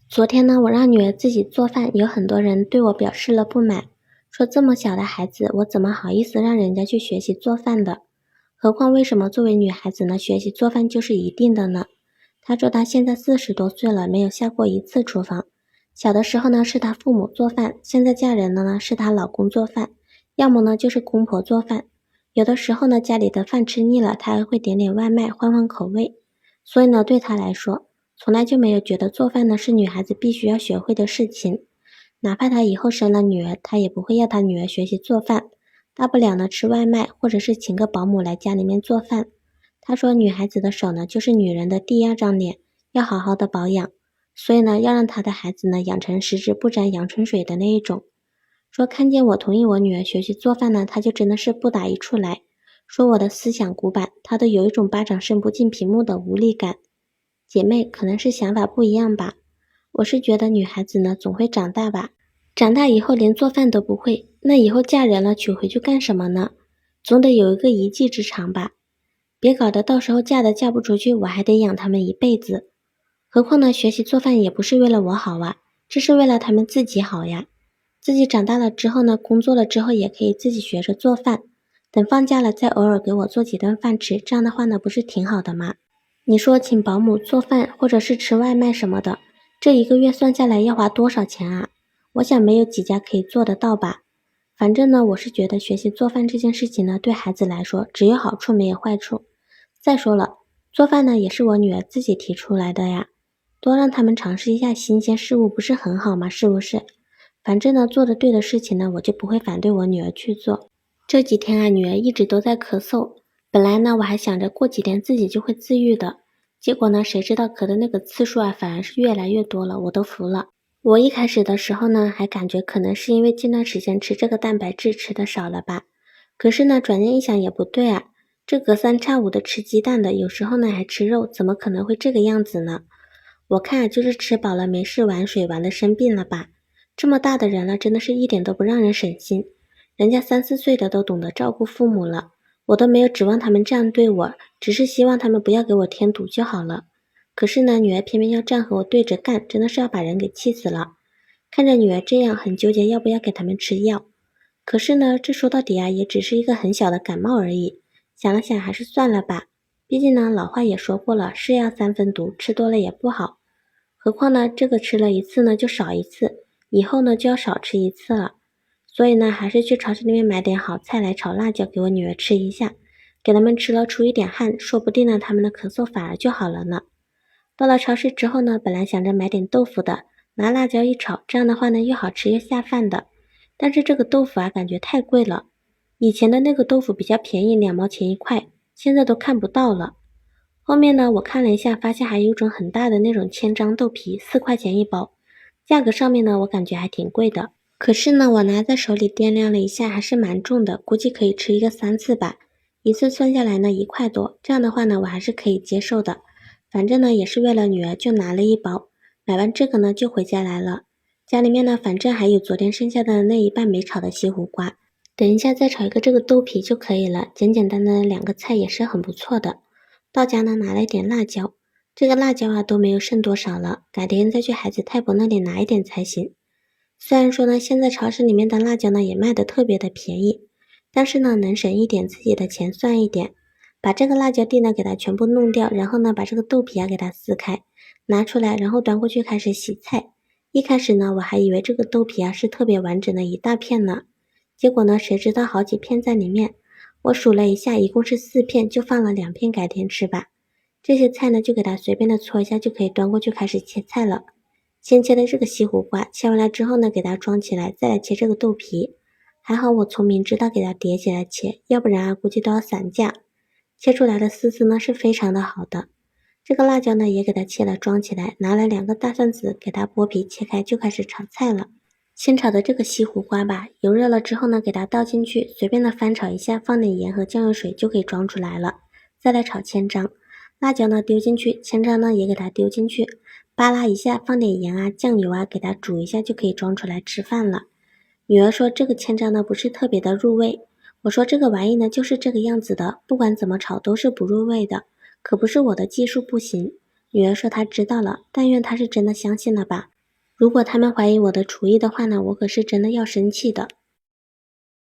昨天呢，我让女儿自己做饭，有很多人对我表示了不满，说这么小的孩子，我怎么好意思让人家去学习做饭的？何况为什么作为女孩子呢，学习做饭就是一定的呢？她说她现在40多岁了，没有下过一次厨房。小的时候呢，是她父母做饭，现在嫁人了呢，是她老公做饭，要么呢就是公婆做饭。有的时候呢，家里的饭吃腻了，她还会点点外卖，换换口味。所以呢，对她来说，从来就没有觉得做饭呢是女孩子必须要学会的事情，哪怕她以后生了女儿，她也不会要她女儿学习做饭，大不了呢吃外卖，或者是请个保姆来家里面做饭。她说女孩子的手呢就是女人的第二张脸，要好好的保养，所以呢要让她的孩子呢养成十指不沾阳春水的那一种。说看见我同意我女儿学习做饭呢，她就真的是不打一处来，说我的思想古板，她都有一种巴掌伸不进屏幕的无力感。姐妹可能是想法不一样吧，我是觉得女孩子呢总会长大吧，长大以后连做饭都不会，那以后嫁人了娶回去干什么呢？总得有一个一技之长吧，别搞得到时候嫁不出去，我还得养他们一辈子。何况呢，学习做饭也不是为了我好啊，这是为了他们自己好呀。自己长大了之后呢，工作了之后也可以自己学着做饭，等放假了再偶尔给我做几顿饭吃，这样的话呢，不是挺好的吗？你说请保姆做饭或者是吃外卖什么的，这一个月算下来要花多少钱啊？我想没有几家可以做得到吧。反正呢，我是觉得学习做饭这件事情呢，对孩子来说只有好处没有坏处。再说了，做饭呢也是我女儿自己提出来的呀，多让他们尝试一下新鲜事物不是很好吗？是不是？反正呢，做的对的事情呢，我就不会反对我女儿去做。这几天啊，女儿一直都在咳嗽，本来呢，我还想着过几天自己就会自愈的，结果呢，谁知道咳的那个次数啊，反而是越来越多了，我都服了。我一开始的时候呢，还感觉可能是因为近段时间吃这个蛋白质吃的少了吧，可是呢，转念一想也不对啊，这隔三差五的吃鸡蛋的，有时候呢还吃肉，怎么可能会这个样子呢？我看啊，就是吃饱了没事玩水玩的生病了吧。这么大的人了，真的是一点都不让人省心。人家3、4岁的都懂得照顾父母了，我都没有指望他们这样对我，只是希望他们不要给我添堵就好了。可是呢，女儿偏偏要这样和我对着干，真的是要把人给气死了。看着女儿这样，很纠结要不要给他们吃药。可是呢，这说到底啊，也只是一个很小的感冒而已。想了想，还是算了吧。毕竟呢，老话也说过了，是药三分毒，吃多了也不好。何况呢，这个吃了一次呢，就少一次，以后呢就要少吃一次了。所以呢，还是去超市里面买点好菜来炒辣椒给我女儿吃一下，给他们吃了出一点汗，说不定呢他们的咳嗽反而就好了呢。到了超市之后呢，本来想着买点豆腐的，拿辣椒一炒，这样的话呢又好吃又下饭的。但是这个豆腐啊，感觉太贵了。以前的那个豆腐比较便宜，2毛钱一块，现在都看不到了。后面呢，我看了一下，发现还有一种很大的那种千张豆皮，4块钱一包，价格上面呢，我感觉还挺贵的。可是呢，我拿在手里掂量了一下，还是蛮重的，估计可以吃一个3次吧。一次算下来呢1块多，这样的话呢，我还是可以接受的。反正呢，也是为了女儿，就拿了一包。买完这个呢，就回家来了。家里面呢，反正还有昨天剩下的那一半没炒的西胡瓜，等一下再炒一个这个豆皮就可以了。简简单单的2个菜也是很不错的。到家呢，拿了一点辣椒，这个辣椒啊都没有剩多少了，改天再去孩子太婆那里拿一点才行。虽然说呢，现在超市里面的辣椒呢也卖得特别的便宜，但是呢，能省一点自己的钱算一点。把这个辣椒蒂呢给它全部弄掉，然后呢把这个豆皮啊给它撕开，拿出来，然后端过去开始洗菜。一开始呢，我还以为这个豆皮啊是特别完整的一大片呢，结果呢，谁知道好几片在里面。我数了一下，一共是4片，就放了2片改天吃吧。这些菜呢，就给它随便的搓一下，就可以端过去开始切菜了。先切的这个西胡瓜，切完了之后呢，给它装起来，再来切这个豆皮。还好我聪明，知道给它叠起来切，要不然啊，估计都要散架。切出来的丝丝呢是非常的好的。这个辣椒呢也给它切了装起来，拿了2个大蒜籽给它剥皮切开，就开始炒菜了。先炒的这个西胡瓜吧，油热了之后呢，给它倒进去，随便的翻炒一下，放点盐和酱油水就可以装出来了。再来炒千张，辣椒呢丢进去，千张呢也给它丢进去，扒拉一下，放点盐啊、酱油啊，给它煮一下就可以装出来吃饭了。女儿说这个千张呢不是特别的入味，我说这个玩意呢就是这个样子的，不管怎么炒都是不入味的，可不是我的技术不行。女儿说她知道了，但愿她是真的相信了吧。如果他们怀疑我的厨艺的话呢，我可是真的要生气的。